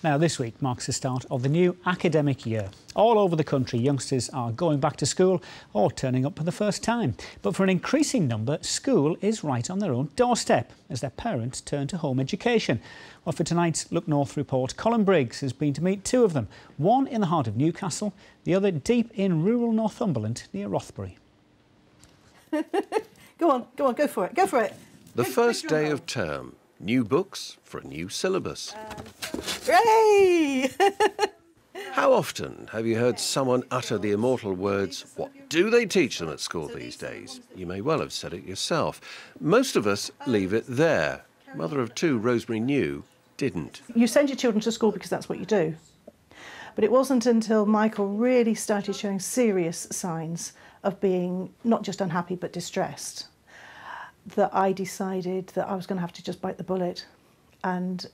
Now, this week marks the start of the new academic year. All over the country, youngsters are going back to school or turning up for the first time. But for an increasing number, school is right on their own doorstep as their parents turn to home education. Well, for tonight's Look North report, Colin Briggs has been to meet two of them, one in the heart of Newcastle, the other deep in rural Northumberland near Rothbury. Go on, go for it. The first day of term, new books for a new syllabus. Hooray! How often have you heard someone utter the immortal words, "What do they teach them at school these days?" You may well have said it yourself. Most of us leave it there. Mother of two, Rosemary New, didn't. You send your children to school because that's what you do. But it wasn't until Michael really started showing serious signs of being not just unhappy but distressed that I decided that I was going to have to just bite the bullet. And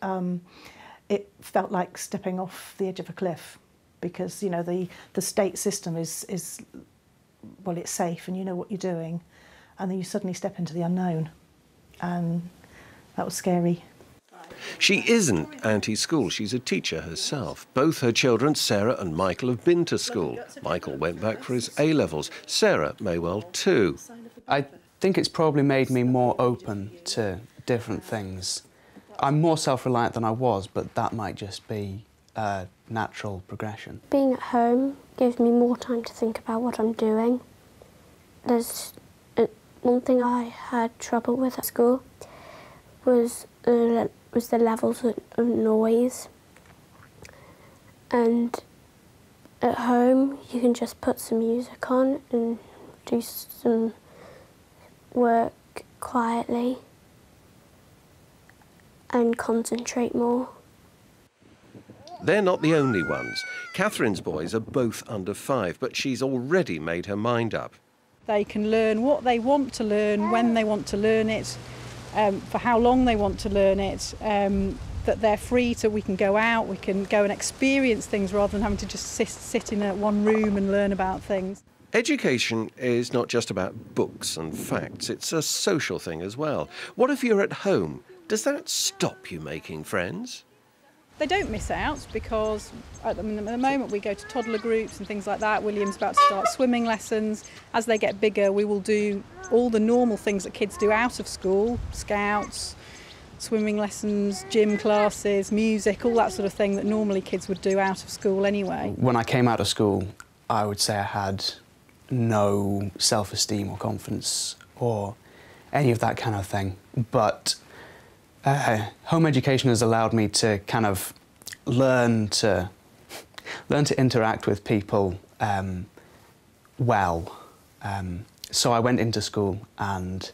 it felt like stepping off the edge of a cliff because, you know, the state system is, well, it's safe and you know what you're doing. And then you suddenly step into the unknown. And that was scary. She isn't anti-school, she's a teacher herself. Both her children, Sarah and Michael, have been to school. Michael went back for his A-levels. Sarah may well too. I think it's probably made me more open to different things. I'm more self-reliant than I was, but that might just be a natural progression. Being at home gives me more time to think about what I'm doing. There's one thing I had trouble with at school was the levels of noise. And at home, you can just put some music on and do some work quietly and concentrate more. They're not the only ones. Catherine's boys are both under 5, but she's already made her mind up. They can learn what they want to learn, when they want to learn it, for how long they want to learn it, that they're free so we can go out, we can go and experience things rather than having to just sit in one room and learn about things. Education is not just about books and facts, it's a social thing as well. What if you're at home? Does that stop you making friends? They don't miss out because at the moment we go to toddler groups and things like that. William's about to start swimming lessons. As they get bigger, we will do all the normal things that kids do out of school, scouts, swimming lessons, gym classes, music, all that sort of thing that normally kids would do out of school anyway. When I came out of school, I would say I had no self-esteem or confidence or any of that kind of thing. But home education has allowed me to kind of learn to interact with people well. So I went into school and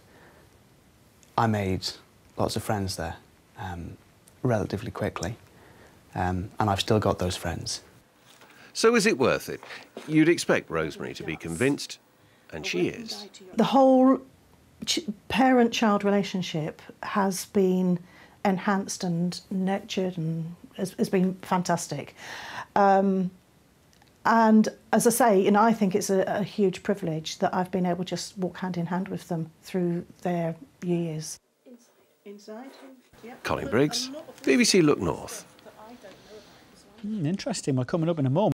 I made lots of friends there relatively quickly, and I've still got those friends. So is it worth it? You'd expect Rosemary to be convinced, and she is. The whole parent-child relationship has been enhanced and nurtured and has been fantastic. And as I say, you know, I think it's a huge privilege that I've been able to just walk hand in hand with them through their years. Inside. Colin Briggs, BBC Look North. Interesting. We're coming up in a moment.